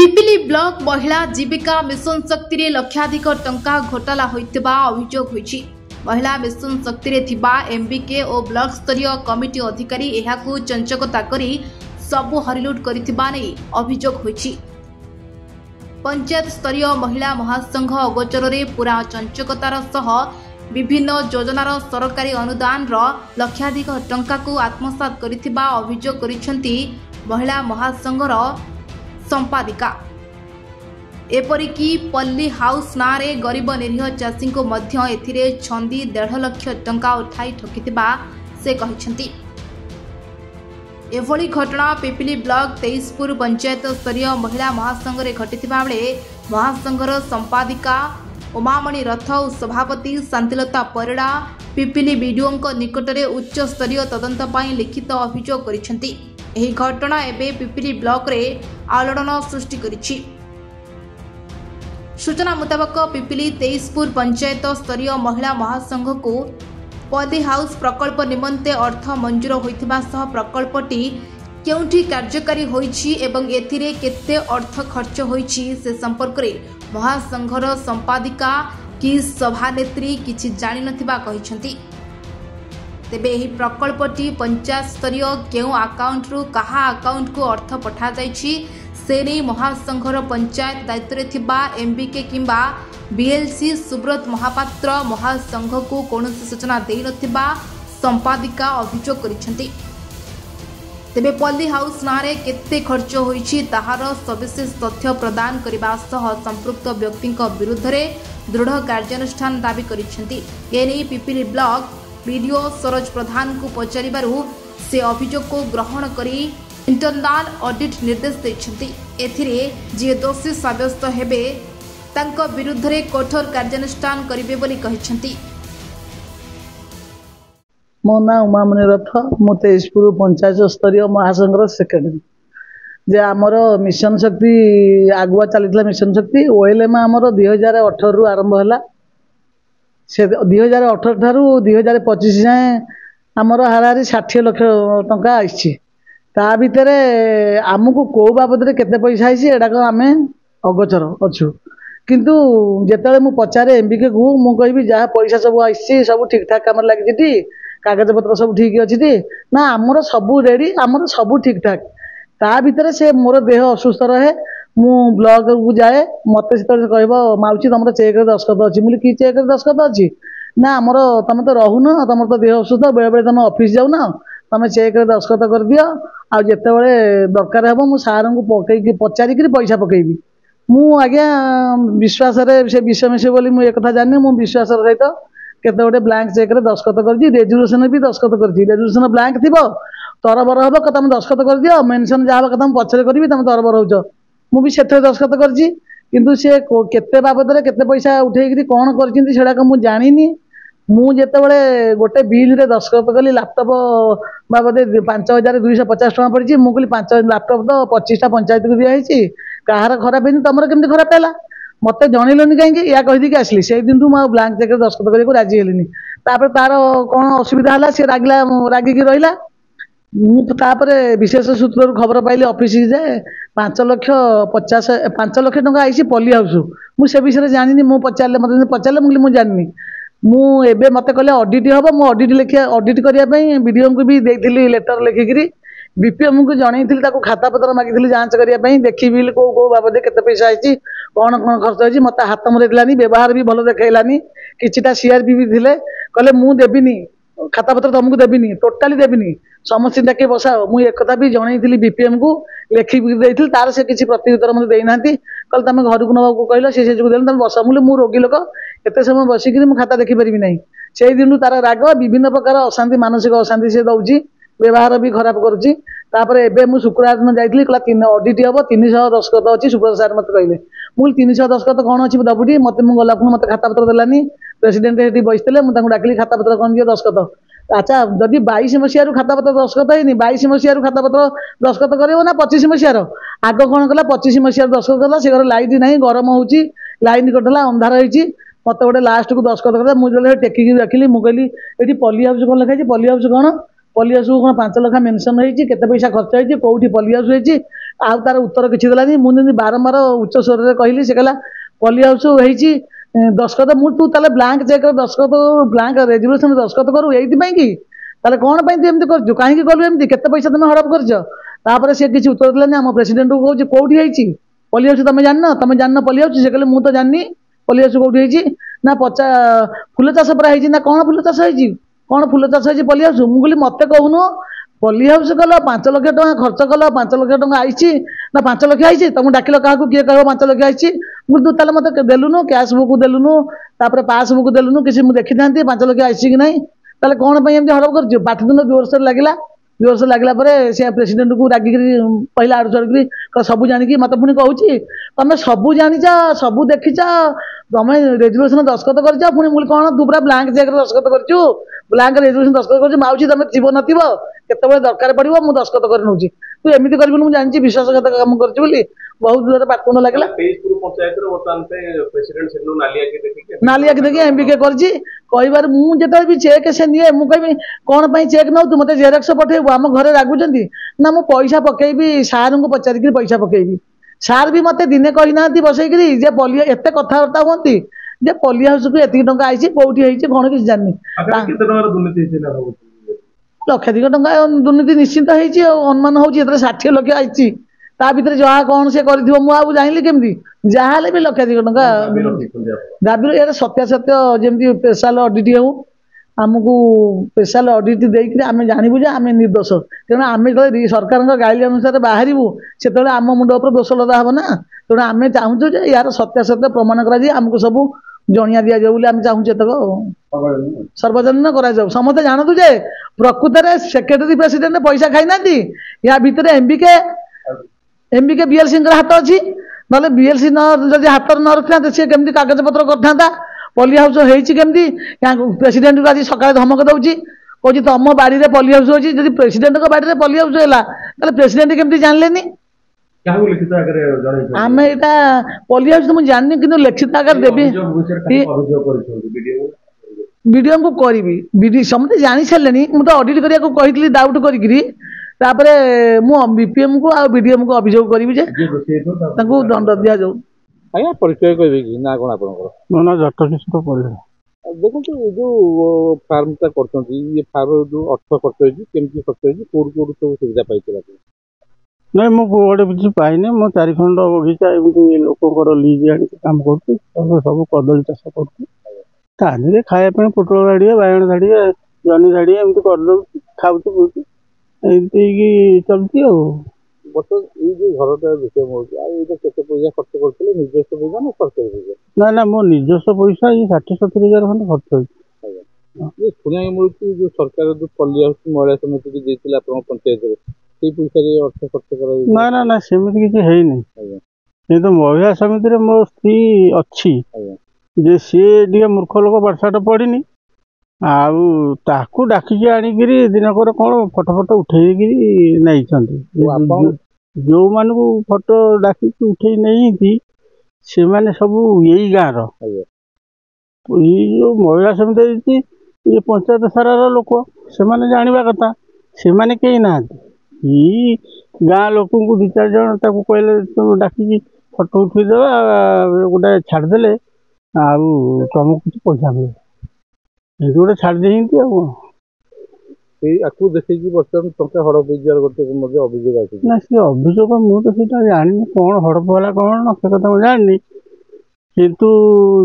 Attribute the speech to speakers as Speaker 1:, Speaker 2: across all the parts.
Speaker 1: Pipili block महिला जीविका mission शक्ति रे लक्षाधिक टंका घोटाला होइतिबा अभियोग होइछि। महिला मिशन शक्ति रे थिबा एमबीके और ब्लॉक स्तरीय कमिटी अधिकारी एहाकु चंचकता करी सबु हरिलुट करितिबा नै अभियोग होइछि। पंचायत स्तरीय महिला महासंघ अगोचर रे पूरा चंचकतार सह विभिन्न योजनार सरकारी अनुदान रो लक्षाधिक टंका को आत्मसात करितिबा अभियोग करिसेंती महिला महासंघर संपादिका। एपरिकी पल्ली हाउस नारे गरीब निरीह चाषी को मध्य एथिरे छंदी 1.5 लाख टंका उठाई ठकितिबा से कहिसेंती। एभली घटना पिपिली ब्लॉक 23पुर पंचायत स्तरीय महिला महासंघ रे घटितिबा बेले महासंघर संपादिका उमामणि रथ और सभापति शांतिलता परिड़ा पिपिली वीडियो निकटरे उच्च स्तरीय तदंत पाई लिखित अभियोग करिसेंती। एही घटना एबे पिपिली ब्लॉक रे आलोड़न सृष्टि करिछि। सूचना मुताबक पिपिली 23पुर पंचायत स्तरीय महिला महासंघ को पल्ली हाउस प्रकल्प निमंते अर्थ मंजूर होइथिबा सह प्रकल्पटी केउठी कार्यकारी होइछि एवं एथिरे केते अर्थ खर्च होइछि से संपर्क रे महासंघर संपादिका कि सभानेत्री किछि जानि नथिबा कहिसेंती। तेबे एही प्रकल्पटी पंचायत स्तरीय केउ अकाउंट रु कहा अकाउंट को अर्थ पठा जाइछि से नै महासंघर पंचायत दायित्व रे थिबा एमबीके किंबा बीएलसी सुब्रत महापात्र महासंघ को कोनोसी सूचना देइ नथिबा संपादिका अभियोग करिसेंती। तेबे पल्ली हाउस नारे केते खर्च होइछि ताहार सविशेष तथ्य प्रदान करिबा सह संपृक्त व्यक्ति विरुद्ध रे दृढ़ कार्यानुष्ठान दाबी करिसेंती। एनै पिपिली ब्लॉक वीडियो सरोज प्रधान को पचारिबारु से अभियोग को ग्रहण करी इंटरनल ऑडिट निर्देश दैछंती। एथिरे जे दोषी साब्यस्त हेबे तांको विरुद्ध रे कठोर कार्यानुष्ठान करिवे बोली कहिसेंती।
Speaker 2: मो ना उमामणि रथ मो 23पुर पंचायत स्तरीय महासंघर सेक्रेटरी जे आमर मिशन शक्ति आगुआ चली मिशन शक्ति ओएलएम आमर 2018 रु आरंभ होला। से 2018 ठारू 2025 जाए आमर हाराहारी 60 लाख टंका आइछि। ता भितर आमको को बाबद केते पैसा आइछि एडा को आमे अगोचर अछु। किंतु जेतले मु पचारे एमबीके को मु कहबी जा पैसा सब आइछि सब ठीक ठाक काम लागि छि कागज पत्र सब ठीक अछि टी ना आमर सब रेडी आमर सब ठीक ठाक। ता भितर से मोर देह असुस्थ रहे मु ब्लॉक को जाए मत से कहबो माउची तुम चेक रे दस्खत अच्छी मुझे कि चेक रे दस्खत अच्छी ना आमर तुम तो रहून तुम तो देह असुस्थ बेले बेले तुम ऑफिस जाऊन तुम चेक रे दस्खत कर दियो आ जेतेबेले दरकार हेबो मु सार को पकई पचारिक पैसा पकेबी मु आज्ञा विश्वास रे से विषय मिसे बोली मु एक कथा जानि मु विश्वास सहित केते गोटे ब्लैंक चेक रे दस्खत करछि रेजुलेशन भी दस्खत करछि रेजुलेशन ब्लैंक थिबो तरबर हबो क तुम दस्खत कर दियो मेंशन जा हबो क तुम पछरे करबी तुम तरबर होजो मु भी सेथे दस्खत करछि। किंतु से केते बाबद रे केते पैसा उठेइकरी कोन करछिंती सेडा को मु जानिनी। मु जेतेबेले गोटे बिल रे दस्खत कली लैपटॉप बाबद 5250 टका पड़छि मु कहली 5 लैपटॉप तो 25 टा पंचायत को दिया हिची कहार खराब हेनी तमर केमती खराब हैला मते जणिलोनी काहे या कहि दी के आसली से दिन तू मा ब्लैंक चेक रे दस्खत करी को राजी हेलिनी। तापर तार कोन असुविधा हला से रागिला रागी की रहिला तापरे विशेष सूत्र खबर पाइले ऑफिस जाए 5 लाख टंका आई पल्ली हाउस मु से विषय जानी मु पचारे मत पचारे मुझे जानी मु एबे मते कहले ऑडिट हम मु ऑडिट लिखिया ऑडिट करने वीडियो को भी देती लेटर लिखिकी बीपीएम को जनईली खाता पत्र मागिली जांच करने देखी बिल को बाबद केते पैसा आई कौन कौन खर्च होती मत हाथ मुझे देलानी व्यवहार भी भल देखलानी किछिटा सीआरपी भी थे कहले मु देविनी खाता पत्र तुमको देविनी टोटाली देविनी समस्त डाके बसाओ मु एक कथा भी जनईली बीपीएम को लिखिकी तार से किसी प्रत्युत्तर मत देना कल तुम घर को नवा कहल से तुम बस मुझे मु रोगी लोक एत समय बसिक खाता देखिपारि ना से दिन तार राग विभिन्न प्रकार अशांति मानसिक अशांति से दौर व्यवहार भी खराब करुच्ची। एवं शुक्रवार दिन जाइए कहला ऑडिट हम 300 दस्खत अच्छी सुब्रत सार मत कहले मुझे 300 दस्खत कौन अच्छी दबुटी मत गला मत खाता पत्र देलानी प्रेसिडेंट ये बसते मुझे डाकिली खाता पत्र कौन दियो दस्खत। अच्छा जदि 22 मसीह खाता पत्र दस्खत है 22 मसीह खाता पत्र दस्खत कर ना 25 मसीह आग कौन कला 25 मसीह दस्खत कला से घर लाइट ना गरम हो लाइन कटला अंधार होती मत गोटे लास्ट को दस्खत कर मुझे टेकिकी रखिली मुझे कहली ये पल्ली हाउस कौन लिखाई पल्ली हाउस कौन पल्ली हाउस को 5 लाख मेनसन होती पैसा खर्च होती कौटी पल्ली हाउस होती ଆଉ ତାର ଉତ୍ତର କିଛି ଦେଲାନି। ମୁଁ ଯେମିତି ବାରମ୍ବାର ଉଚ୍ଚ ସ୍ୱରରେ କହିଲି, ସେ କହିଲା ପଲ୍ଲୀ ହାଉସ୍ ହେଇଛି ଦସ୍ତଖତ। ମୁଁ ତୁ ତାହେଲେ ବ୍ଲାଙ୍କ ଚେକ୍ ଦସ୍ତଖତ ବ୍ଲାଙ୍କ ରେଜୁଲେସନ ଦସ୍ତଖତ କରୁ ଏଇଥିପାଇଁ କି? ତାହେଲେ କ'ଣ ପାଇଁ ତୁ ଏମିତି କରୁଛୁ, କାହିଁକି କଲୁ ଏମିତି, କେତେ ପଇସା ତମେ ହଡପ କରିଛ? ତାପରେ ସେ କିଛି ଉତ୍ତର ଦେଲାନି। ଆମ ପ୍ରେସିଡେଣ୍ଟକୁ କହୁଛି କୋଉଠି ହେଇଛି ପଲ୍ଲୀ ହାଉସ୍, ତମେ ଜାଣିନ ପଲ୍ଲୀ ହାଉସ୍? ସେ କହିଲେ ମୁଁ ତ ଜାଣିନି ପଲ୍ଲୀ ହାଉସ୍ କୋଉଠି ହେଇଛି। ନା ଫୁଲ ଚାଷ ପୁରା ହେଇଛି। ନା କ'ଣ ଫୁଲ ଚାଷ ହେଇଛି, କ'ଣ ଫୁଲ ଚାଷ ହେଇଛି ପଲ୍ଲୀ ହାଉସ୍? ମୁଁ କହିଲି ମତେ କହୁନୁ, ପଲ୍ଲୀ ହାଉସ୍ କଲ 5 ଲକ୍ଷ ଟଙ୍କା ଖର୍ଚ୍ଚ କଲ, 5 ଲକ୍ଷ ଟଙ୍କା ଆଇଛି ନା 5 ଲକ୍ଷ ଆଇଛି? ତମକୁ ଡାକିଲ କାହାକୁ, କିଏ କହିବ 5 ଲକ୍ଷ ଆଇଛି? ମୁଁ ତୁ ତାହେଲେ ମତେ ଦେଲୁନୁ କ୍ୟାସ୍ ବୁକ୍ ଦେଲୁନୁ, ତାପରେ ପାସବୁକ୍ ଦେଲୁନୁ, କିଛି ମୁଁ ଦେଖିଥାନ୍ତି 5 ଲକ୍ଷ ଆଇଛି କି ନାହିଁ। ତାହେଲେ କ'ଣ ପାଇଁ ଏମିତି ହଡପ କରୁଛୁ? ପାଟିତୁଣ୍ଡ ଜୋରସୋର ଲାଗିଲା। ଜୋରସୋର ଲାଗିଲା ପରେ ସେ ପ୍ରେସିଡେଣ୍ଟକୁ ରାଗିକିରି କହିଲା ଆଡୁ ଚଢ଼ିକିରି, ସବୁ ଜାଣିକି ମତେ ପୁଣି କହୁଛି ତମେ ସବୁ ଜାଣିଛ, ସବୁ ଦେଖିଛ, ତମେ ରେଜୁଲେସନ ଦସ୍ତଖତ କରିଛ। ପୁଣି ମୁଁ କ'ଣ ତୁ ପୁରା ବ୍ଲାଙ୍କ ଚେକରେ ଦସ୍ତଖତ କରିଛୁ, ବ୍ଲାଙ୍କ ରେଜୁଲେସନ ଦସ୍ତଖତ କରିଛୁ? ମାଉସୀ ତମେ ଥିବ ନଥିବ, କେତେବେଳେ ଦରକାର ପଡିବ ମୁଁ ଦସ୍ତଖତ କରି ନେଉଛି, ତୁ ଏମିତି କରିବୁନି, ମୁଁ ଜାଣିଛି ବିଶ୍ୱାସଘାତକ କାମ କରୁଛୁ ବୋଲି। ବହୁତ ଜୋରରେ ପାଟିତୁଣ୍ଡ ଲାଗିଲା। ନାଲି ଆଖି ଦେଖି MBK କରିଛି। କହିବାରୁ ମୁଁ ଯେତେବେଳେ ବି ଚେକ୍ ସେ ନିଏ, ମୁଁ କହିବି କ'ଣ ପାଇଁ ଚେକ୍ ନେଉ, ତୁ ମତେ ଜେରକ୍ସ ପଠେଇବୁ, ଆମ ଘରେ ରାଗୁଛନ୍ତି। ନା ମୁଁ ପଇସା ପକେଇବି, ସାର୍ଙ୍କୁ ପଚାରିକି ପଇସା ପକେଇବି। ସାର୍ ବି ମତେ ଦିନେ କହିନାହାନ୍ତି ବସେଇକିରି ଯେ ଏତେ କଥାବାର୍ତ୍ତା ହୁଅନ୍ତି ଯେ ପଲ୍ଲୀ ହାଉସ୍କୁ ଏତିକି ଟଙ୍କା ଆଇଛି, କୋଉଠି ହେଇଛି କ'ଣ କିଛି ଜାଣିନି। ଲକ୍ଷାଧିକ ଟଙ୍କା ଦୁର୍ନୀତି ନିଶ୍ଚିନ୍ତ ହେଇଛି ଆଉ, ଅନୁମାନ ହଉଛି ଏଥିରେ 60 ଲକ୍ଷ ଆଇଛି। ତା ଭିତରେ ଯାହା କ'ଣ ସେ କରିଥିବ ମୁଁ ଆଉ ଜାଣିଲି କେମିତି? ଯାହା ହେଲେ ବି ଲକ୍ଷାଧିକ ଟଙ୍କା ଦାବିର। ଏଇଟା ସତ୍ୟାସତ୍ୟ ଯେମିତି ସ୍ପେଶାଲ ଅଡିଟ୍ ହେଉ, ଆମକୁ ସ୍ପେଶାଲ ଅଡିଟ୍ ଦେଇକିରି ଆମେ ଜାଣିବୁ ଯେ ଆମେ ନିର୍ଦ୍ଦୋଷ। ତେଣୁ ଆମେ ଯେତେବେଳେ ସରକାରଙ୍କ ଗାଇଡଲାଇନ୍ ଅନୁସାରେ ବାହାରିବୁ, ସେତେବେଳେ ଆମ ମୁଣ୍ଡ ଉପରେ ଦୋଷ ଲଦା ହବ ନା। ତେଣୁ ଆମେ ଚାହୁଁଛୁ ଯେ ଏହାର ସତ୍ୟାସତ୍ୟ ପ୍ରମାଣ କରାଯାଇ ଆମକୁ ସବୁ ଜଣିଆ ଦିଆଯାଉ ବୋଲି ଆମେ ଚାହୁଁଛୁ। ଏତକ ସର୍ବଜନୀନ କରାଯାଉ, ସମସ୍ତେ ଜାଣନ୍ତୁ ଯେ ପ୍ରକୃତରେ ସେକ୍ରେଟାରୀ ପ୍ରେସିଡେଣ୍ଟ ପଇସା ଖାଇନାହାନ୍ତି। ୟା ଭିତରେ MBK BLCଙ୍କର ହାତ ଅଛି। ନହେଲେ BLC ଯଦି ହାତରେ ନ ରଖିଥାନ୍ତେ ସିଏ କେମିତି କାଗଜପତ୍ର କରିଥାନ୍ତା? ପଲ୍ଲୀ ହାଉସ୍ ହେଇଛି କେମିତି? ପ୍ରେସିଡେଣ୍ଟକୁ ଆଜି ସକାଳେ ଧମକ ଦଉଛି, କହୁଛି ତମ ବାଡିରେ ପଲ୍ଲୀ ହାଉସ୍ ଅଛି। ଯଦି ପ୍ରେସିଡେଣ୍ଟଙ୍କ ବାଡିରେ ପଲ୍ଲୀ ହାଉସ୍ ହେଲା, ତାହେଲେ ପ୍ରେସିଡେଣ୍ଟ କେମିତି ଜାଣିଲେନି? ଆମେ ଏଇଟା ପଲ୍ଲୀ ହାଉସ୍ ମୁଁ ଜାଣିନି, କିନ୍ତୁ ଲିଖିତ ଆକାରରେ ଦେବି। BDOଙ୍କୁ କରିବି, ସମସ୍ତେ ଜାଣି ସାରିଲେଣି। ମୁଁ ତ ଅଡିଟ୍ କରିବାକୁ କହିଥିଲି ଡାଉଟ୍ କରିକିରି। ତାପରେ ମୁଁ BPMକୁ ଆଉ BDMକୁ ଅଭିଯୋଗ କରିବି ଯେ ତାଙ୍କୁ ଦଣ୍ଡ ଦିଆଯାଉ।
Speaker 3: ଆଜ୍ଞା ପରିଚୟ କହିବେ କି? ନା କ'ଣ ଆପଣଙ୍କର?
Speaker 4: ମୋ ନାଁ ଜଟକିଶୋର ପରିଡ଼ା।
Speaker 3: ଦେଖନ୍ତୁ ଏ ଯେଉଁ ଫାର୍ମଟା କରୁଛନ୍ତି, ଇଏ ଫାର୍ମ ଯେଉଁ ଅର୍ଥ ଖର୍ଚ୍ଚ ହେଇଛି, କେମିତି ଖର୍ଚ୍ଚ ହେଇଛି, କୋଉଠୁ ସବୁ ସୁବିଧା ପାଇଥିଲା?
Speaker 4: ନାଇଁ ମୁଁ କୁଆଡ଼େ କିଛି ପାଇନି। ମୁଁ 4 ଖଣ୍ଡ ବଗିଚା ଏମିତି ଲୋକଙ୍କର ଲିଜ୍ ଆଣିକି କାମ କରୁଛି। ସବୁ କଦଳୀ ଚାଷ କରୁଛି। ତା ଦେହରେ ଖାଇବା ପାଇଁ ପୋଟଳ ଧାଡ଼ିଏ, ବାଇଗଣ ଧାଡ଼ିଏ, ଜହ୍ନି ଧାଡ଼ିଏ ଏମିତି କରିଦେଉଛି, ଖାଉଛି ପିଉଛି, ଏମିତି ହେଇକି ଚାଲୁଛି ଆଉ।
Speaker 3: ବର୍ତ୍ତମାନ ଏଇ ଯେଉଁ ଘରଟା ବିଷୟ ହେଉଛି, ଆଉ ଏଇଟା କେତେ ପଇସା ଖର୍ଚ୍ଚ କରିଥିଲେ? ନିଜସ୍ୱ ପଇସା ନା ସରକାରୀ ପଇସା?
Speaker 4: ନା ମୋ ନିଜସ୍ୱ ପଇସା ଏଇ 60-70 ହଜାର ଖଣ୍ଡେ ଖର୍ଚ୍ଚ ହେଇଛି।
Speaker 3: ଆଜ୍ଞା ଶୁଣିବାକୁ ମିଳୁଛି ଯେଉଁ ସରକାର ଯେଉଁ ପଲ୍ଲୀ ହାଉସ୍ ମହିଳା ସମିତିକି ଦେଇଥିଲେ ଆପଣଙ୍କ ପଞ୍ଚାୟତରେ, ସେଇ ପଇସାରେ ଅର୍ଥ ଖର୍ଚ୍ଚ କରାଯାଇଛି?
Speaker 4: ନା ସେମିତି କିଛି ହେଇନି।
Speaker 3: ଆଜ୍ଞା
Speaker 4: କିନ୍ତୁ ମହିଳା ସମିତିରେ ମୋ ସ୍ତ୍ରୀ ଅଛି ଯେ ସିଏ ଟିକେ ମୂର୍ଖ ଲୋକ, ପାଠଶାଠ ପଢ଼ିନି। ଆଉ ତାକୁ ଡାକିକି ଆଣିକିରି ଦିନକର କ'ଣ ଫଟୋ ଉଠେଇକିରି ନେଇଛନ୍ତି। ଯେଉଁମାନଙ୍କୁ ଫଟୋ ଡାକିକି ଉଠେଇ ନେଇଛନ୍ତି ସେମାନେ ସବୁ ଏଇ ଗାଁର। ଏଇ ଯେଉଁ ମହିଳା ସମିତି ହେଇଛି, ଇଏ ପଞ୍ଚାୟତ ସାରାର ଲୋକ, ସେମାନେ ଜାଣିବା କଥା। ସେମାନେ କେହି ନାହାନ୍ତି। ଏଇ ଗାଁ ଲୋକଙ୍କୁ 2-4 ଜଣ ତାକୁ କହିଲେ ଡାକିକି ଫଟୋ ଉଠେଇଦେବା, ଗୋଟେ ଛାଡ଼ିଦେଲେ ଆଉ ତମକୁ କିଛି ପଇସା ମିଳିବ, ଏମିତି ଗୋଟେ ଛାଡ଼ି ଦେଇଛନ୍ତି ଆଉ।
Speaker 3: ସେଇ ଆକୁ ଦେଖେଇକି ବର୍ତ୍ତମାନ ଟଙ୍କା ହଡ଼ପ ହେଇଯିବାର ଗୋଟେ ମଧ୍ୟ ଅଭିଯୋଗ ଆସିଛି।
Speaker 4: ନା ସେ ଅଭିଯୋଗ ମୁଁ ତ ସେଇଟା ଜାଣିନି, କ'ଣ ହଡ଼ପ ହେଲା କ'ଣ ସେ କଥା ମୁଁ ଜାଣିନି। କିନ୍ତୁ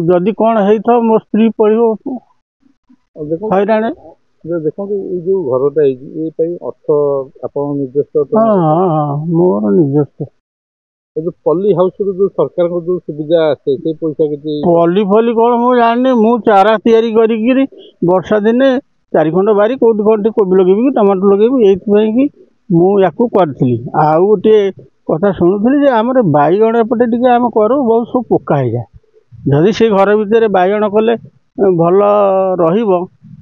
Speaker 4: ଯଦି କ'ଣ ହେଇଥିବ ମୋ ସ୍ତ୍ରୀ ପଡ଼ିବ ହଇରାଣ।
Speaker 3: ଦେଖନ୍ତୁ ଏଇ ଯେଉଁ ଘରଟା ହେଇଛି, ଏ ପାଇଁ ଅର୍ଥ ଆପଣ ନିଜସ୍ୱ?
Speaker 4: ହଁ ମୋର ନିଜସ୍ୱ।
Speaker 3: ଏ ଯେଉଁ ପଲ୍ଲୀ ହାଉସ୍ରୁ ଯେଉଁ ସରକାରଙ୍କ ଯେଉଁ ସୁବିଧା ଆସେ, ସେ ପଇସା କିଛି?
Speaker 4: ପଲ୍ଲୀ କ'ଣ ମୁଁ ଜାଣିନି। ମୁଁ ଚାରା ତିଆରି କରିକିରି ବର୍ଷା ଦିନେ 4 ଖଣ୍ଡ ବାରି କୋଉଠି କ'ଣ ଟିକେ କୋବି ଲଗେଇବି କି ଟମାଟୋ ଲଗେଇବି, ଏଇଥିପାଇଁ କି ମୁଁ ୟାକୁ କରିଥିଲି। ଆଉ ଗୋଟିଏ କଥା ଶୁଣୁଥିଲି ଯେ ଆମର ବାଇଗଣ ଏପଟେ ଟିକେ ଆମେ କରୁ, ବହୁତ ସବୁ ପୋକା ହେଇଯାଏ। ଯଦି ସେଇ ଘର ଭିତରେ ବାଇଗଣ କଲେ ଭଲ ରହିବ,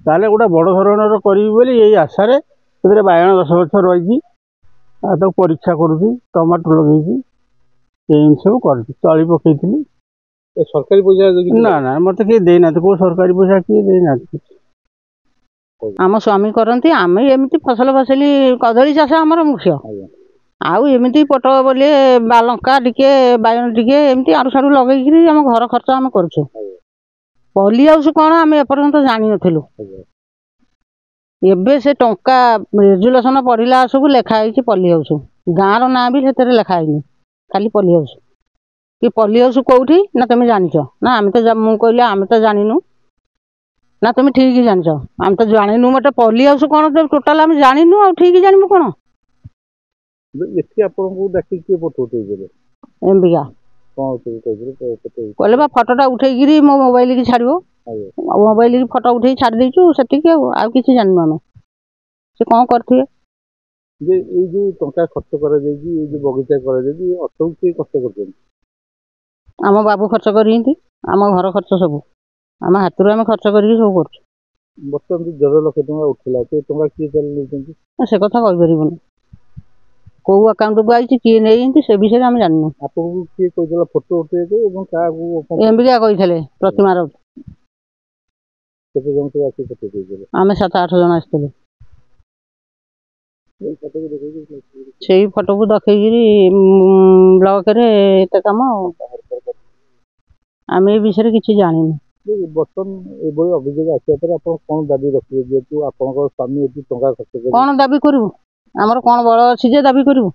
Speaker 4: ତାହେଲେ ଗୋଟେ ବଡ଼ ଧରଣର କରିବି ବୋଲି ଏଇ ଆଶାରେ ସେଥିରେ ବାଇଗଣ 10 ଗଛ ରହିଛି। ଆଉ ତାକୁ ପରୀକ୍ଷା କରୁଛି, ଟମାଟୋ ଲଗେଇଛି, ଏମିତି ସବୁ କରିଛି, ତଳି ପକେଇଥିଲି।
Speaker 3: ସରକାରୀ ପଇସା?
Speaker 4: ନା ମୋତେ କେହି ଦେଇନାହାନ୍ତି। କେଉଁ ସରକାରୀ ପଇସା କିଏ ଦେଇନାହାନ୍ତି।
Speaker 5: ଆମ ସ୍ୱାମୀ କରନ୍ତି। ଆମେ ଏମିତି ଫସଲି କଦଳୀ ଚାଷ ଆମର ମୁଖ୍ୟ। ଆଉ ଏମିତି ପୋଟଳ ବୋଲି ଲଙ୍କା ଟିକେ ବାଇଗଣ ଟିକେ ଏମିତି ଆଡ଼ୁ ସାଡ଼ୁ ଲଗେଇକିରି ଆମ ଘର ଖର୍ଚ୍ଚ ଆମେ କରୁଛୁ। ପଲି ହାଉସ୍ କ'ଣ ଆମେ ଏପର୍ଯ୍ୟନ୍ତ ଜାଣିନଥିଲୁ। ଏବେ ସେ ଟଙ୍କା ରେଜୁଲେସନ ପଢିଲା ସବୁ ଲେଖା ହେଇଛି ପଲି ହାଉସ୍। ଗାଁର ନାଁ ବି ସେଥିରେ ଲେଖା ହେଇନି, ଖାଲି ପଲି ହାଉସ୍। କି ପଲି ହାଉସ୍ କୋଉଠି ନା ତମେ ଜାଣିଛ? ନା ଆମେ ତ ମୁଁ କହିଲି ଆମେ ତ ଜାଣିନୁ। ନା ତମେ ଠିକ୍ ଜାଣିଛ? ଆମେ ତ ଜାଣିନୁ। ମତେ ପଲି ହାଉସ୍ କ'ଣ ଟୋଟାଲ ଆମେ ଜାଣିନୁ, ଆଉ ଠିକ୍ ଜାଣିବୁ କ'ଣ?
Speaker 3: ଏଠି ଆପଣଙ୍କୁ ଡାକି କିଏ ଫଟୋ ଉଠେଇଦେଲେ?
Speaker 5: ଏମ୍ବିକା
Speaker 3: କ'ଣ କହିଥିଲେ?
Speaker 5: କହିଲେ ବା ଫଟୋଟା ଉଠେଇକିରି ମୋ ମୋବାଇଲ କି ଛାଡ଼ିବ। ମୋବାଇଲ କି ଫଟୋ ଉଠେଇ ଛାଡ଼ି ଦେଇଛୁ ସେତିକି, ଆଉ କିଛି ଜାଣିନୁ ଆମେ। ସେ କ'ଣ କରିଥିବେ
Speaker 3: ଯେ ଏଇ ଯୋଉ ଟଙ୍କା ଖର୍ଚ୍ଚ କରାଯାଇଛି, ଏଇ ଯୋଉ ବଗିଚା କରାଯାଇଛି, ଅର୍ଥକୁ କିଏ ଖର୍ଚ୍ଚ କରିଛନ୍ତି?
Speaker 5: ଆମ ବାବୁ ଖର୍ଚ୍ଚ କରିଛନ୍ତି। ଆମ ଘର ଖର୍ଚ୍ଚ ସବୁ ଆମ ହାତରୁ ଆମେ ଖର୍ଚ୍ଚ କରିକି ସବୁ କରୁଛୁ।
Speaker 3: ବର୍ତ୍ତମାନ 1.5 ଲକ୍ଷ ଟଙ୍କା ଉଠିଲା, ସେ ଟଙ୍କା କିଏ ଚାଲି ନେଇଛନ୍ତି?
Speaker 5: ସେ କଥା କହିପାରିବୁନି। କୋଉ ଆକାଉଣ୍ଟକୁ ଆଇଛି, କିଏ ନେଇଛନ୍ତି, ସେ ବିଷୟରେ ଆମେ ଜାଣିନୁ।
Speaker 3: ଆପଣଙ୍କୁ କିଏ କହିଥିଲା ଫଟୋ ଉଠେଇବାକୁ ଏବଂ କାହାକୁ?
Speaker 5: ଏମ୍ବିକା କହିଥିଲେ ପ୍ରତିମା ରାଉତ।
Speaker 3: କେତେ ଜଣ ସବୁ ଆସି ଫଟୋ ଉଠେଇଥିଲେ?
Speaker 5: ଆମେ 7-8 ଜଣ ଆସିଥିଲୁ। ସେଇ ଫଟୋକୁ ଦେଖେଇକିରି ବ୍ଲକରେ ଏତେ କାମ, ଆମେ ଏ ବିଷୟରେ କିଛି ଜାଣିନୁ।
Speaker 3: ବର୍ତ୍ତମାନ ଏଭଳି ଅଭିଯୋଗ ଆସିବା ପରେ ଆପଣ କ'ଣ ଦାବି ରଖିବେ? ଯେହେତୁ ଆପଣଙ୍କ ସ୍ୱାମୀ ଏଠି ଟଙ୍କା ଖର୍ଚ୍ଚ କରି
Speaker 5: କ'ଣ ଦାବି କରିବୁ? ଆମର କ'ଣ ବଳ ଅଛି ଯେ ଦାବି କରିବୁ?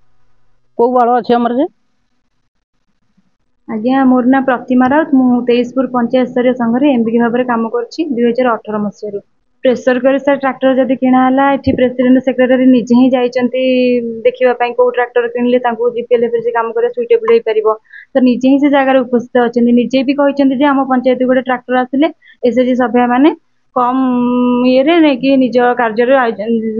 Speaker 5: କୋଉ ବଳ ଅଛି ଆମର ଯେ?
Speaker 6: ଆଜ୍ଞା, ମୋର ନାଁ ପ୍ରତିମା ରାଉତ। ମୁଁ ତେଇଶପୁର ପଞ୍ଚାୟତ ସ୍ତରୀୟ ସଂଘରେ ଏମ୍ବିକେ ଭାବରେ କାମ କରୁଛି 2018 ମସିହାରୁ। ପ୍ରେସର କରି ସାର୍ ଟ୍ରାକ୍ଟର ଯଦି କିଣା ହେଲା, ଏଠି ପ୍ରେସିଡେଣ୍ଟ ସେକ୍ରେଟାରୀ ନିଜେ ହିଁ ଯାଇଛନ୍ତି ଦେଖିବା ପାଇଁ କୋଉ ଟ୍ରାକ୍ଟର କିଣିଲେ ତାଙ୍କୁ ଜିପିଏଲ୍ଏଫ୍ ସେ କାମ କରିବା ସୁଇଟେବୁଲ ହେଇପାରିବ। ତ ନିଜେ ହିଁ ସେ ଜାଗାରେ ଉପସ୍ଥିତ ଅଛନ୍ତି। ନିଜେ ବି କହିଛନ୍ତି ଯେ ଆମ ପଞ୍ଚାୟତକୁ ଗୋଟେ ଟ୍ରାକ୍ଟର ଆସିଲେ ଏସ୍ଏଚ୍ଜି ସଭ୍ୟା ମାନେ କମ୍ ଇଏରେ ନେଇକି ନିଜ କାର୍ଯ୍ୟରେ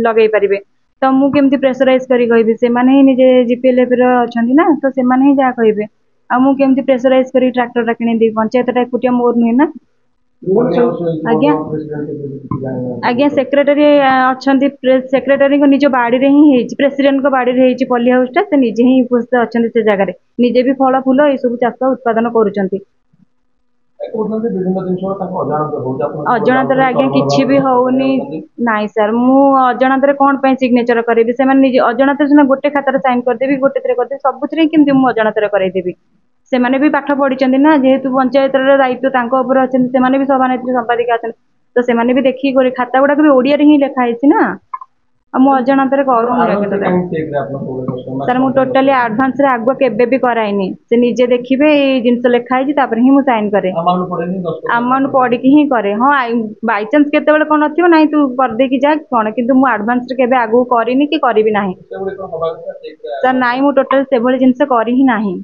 Speaker 6: ଲଗେଇ ପାରିବେ। ତ ମୁଁ କେମିତି ପ୍ରେସରାଇଜ କରି କହିବି? ସେମାନେ ହିଁ ନିଜେ ଜିପିଏଲ୍ଏଫ୍ ର ଅଛନ୍ତି ନା, ତ ସେମାନେ ହିଁ ଯାହା କହିବେ। ଆଉ ମୁଁ କେମିତି ପ୍ରେସରାଇଜ କରି ଟ୍ରାକ୍ଟରଟା କିଣିଦେବି? ପଞ୍ଚାୟତଟା ଏକୁଟିଆ ମୋର ନୁହେଁ ନା। ଆଜ୍ଞା, ସେକ୍ରେଟାରୀ ଅଛନ୍ତି। ସେକ୍ରେଟାରୀଙ୍କ ନିଜ ବାଡିରେ ହିଁ ହେଇଛି, ପ୍ରେସିଡେଣ୍ଟଙ୍କ ବାଡିରେ ହେଇଛି ପଲି ହାଉସଟା। ସେ ନିଜେ ହିଁ ଉପସ୍ଥିତ ଅଛନ୍ତି ସେ ଜାଗାରେ। ନିଜେ ବି ଫଳ ଫୁଲ ଏଇ ସବୁ ଚାଷ ଉତ୍ପାଦନ କରୁଛନ୍ତି। ଅଜାଣତରେ ଆଜ୍ଞା କିଛି ବି ହଉନି। ନାଇଁ ସାର୍, ମୁଁ ଅଜାଣତରେ କ'ଣ ପାଇଁ ସିଗ୍ନେଚର କରିବି? ସେମାନେ ନିଜେ ଅଜାଣତରେ ସିନା ଗୋଟେ ଖାତାରେ ସାଇନ୍ କରିଦେବି, ଗୋଟେଥିରେ କରିଦେବି, ସବୁଥିରେ କେମିତି ମୁଁ ଅଜାଣତରେ କରାଇଦେବି? ସେମାନେ ବି ପାଠ ପଢିଛନ୍ତି ନା, ଯେହେତୁ ପଞ୍ଚାୟତର ଦାୟିତ୍ୱ ତାଙ୍କ ଉପରେ ଅଛନ୍ତି। ସେମାନେ ବି ସଭାନେତ୍ରୀ ସମ୍ପାଦିକା ଅଛନ୍ତି, ତ ସେମାନେ ବି ଦେଖିକି ଖାତା ଗୁଡାକ ବି ଓଡିଆରେ ହିଁ ଲେଖା ହେଇଛି ନା। ଆଉ ମୁଁ ଅଜାଣତରେ କରୁନି। ସାର୍, ମୁଁ ଟୋଟାଲି ଆଡଭାନ୍ସରେ ଆଗୁଆ କେବେ ବି କରାଇନି। ସେ ନିଜେ ଦେଖିବେ ଏଇ ଜିନିଷ ଲେଖା ହେଇଛି, ତାପରେ ହିଁ ମୁଁ ସାଇନ୍ କରେ। ଆମାଉଣ୍ଟ ପଢିକି ହିଁ କରେ। ହଁ, ବାଇଚାନ୍ସ କେତେବେଳେ କ'ଣ ନଥିବ, ନାଇଁ ତୁ କରିଦେଇକି ଯା କ'ଣ, କିନ୍ତୁ ମୁଁ ଆଡଭାନ୍ସରେ କେବେ ଆଗକୁ କରିନି କି କରିବି ନାହିଁ। ସାର୍ ନାଇଁ, ମୁଁ ଟୋଟାଲ ସେଭଳି ଜିନିଷ କରି ହିଁ ନାହିଁ।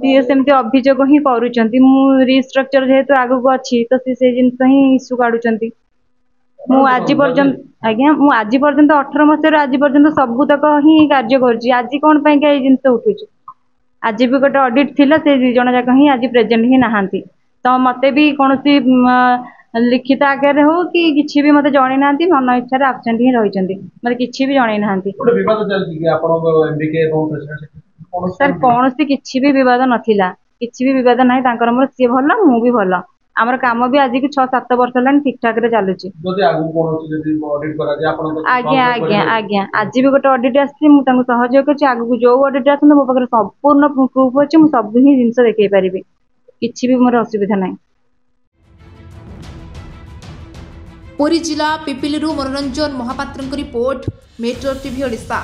Speaker 6: ସିଏ ସେମିତି ଅଭିଯୋଗ ହିଁ କରୁଛନ୍ତି। ମୁଁ ରିଷ୍ଟ୍ରକ୍ଚର ଯେହେତୁ ଆଗକୁ ଅଛି, ତ ସେ ଜିନିଷ ହିଁ ଇସ୍ୟୁ କାଢୁଛନ୍ତି। ମୁଁ ଆଜି ପର୍ଯ୍ୟନ୍ତ 18 ମସିହାରୁ ଆଜି ପର୍ଯ୍ୟନ୍ତ ସବୁତକ ହିଁ କାର୍ଯ୍ୟ କରୁଛି। ଆଜି କ'ଣ ପାଇଁକା ଏଇ ଜିନିଷ ଉଠୁଛି? ଆଜି ବି ଗୋଟେ ଅଡିଟ୍ ଥିଲା, ସେ 2 ଜଣ ଯାକ ହିଁ ଆଜି ପ୍ରେଜେଣ୍ଟ ହିଁ ନାହାନ୍ତି। ତ ମତେ ବି କୌଣସି ଲିଖିତ ଆକାରରେ ହଉ କି କିଛି ବି ମତେ ଜଣେଇ ନାହାନ୍ତି। ମନ ଇଚ୍ଛାରେ ଆବସେଣ୍ଟ ହିଁ ରହିଛନ୍ତି, ମତେ କିଛି ବି ଜଣେଇ ନାହାନ୍ତି। ସାର୍, କୌଣସି କିଛି ବି ବିବାଦ ନଥିଲା, କିଛି ବି ବିବାଦ ନାହିଁ। ତାଙ୍କର ମୋର, ସିଏ ଭଲ, ମୁଁ ବି ଭଲ। ଆମର କାମ ବି ଆଜିକୁ 6-7 ବର୍ଷ ହେଲାଣି ଠିକ ଠାକ ରେ ଚାଲୁଛି। ଆଜ୍ଞା ଆଜ୍ଞା ଆଜ୍ଞା, ଆଜି ବି ଗୋଟେ ଅଡିଟ୍ ଆସିଛି, ମୁଁ ତାଙ୍କୁ ସହଯୋଗ କରୁଛି। ଆଗକୁ ଯୋଉ ଅଡିଟ୍ ଆସନ୍ତୁ, ମୋ ପାଖରେ ସମ୍ପୂର୍ଣ୍ଣ ପ୍ରୁଫ୍ ଅଛି। ମୁଁ ସବୁ ହିଁ ଜିନିଷ ଦେଖେଇ ପାରିବି, କିଛି ବି ମୋର ଅସୁବିଧା ନାହିଁ।
Speaker 1: ପୁରୀ ଜିଲ୍ଲା ପିପିଲିରୁ ମନୋରଞ୍ଜନ ମହାପାତ୍ରଙ୍କ ରିପୋର୍ଟ, ମେଟ୍ରୋ ଟିଭି ଓଡ଼ିଶା।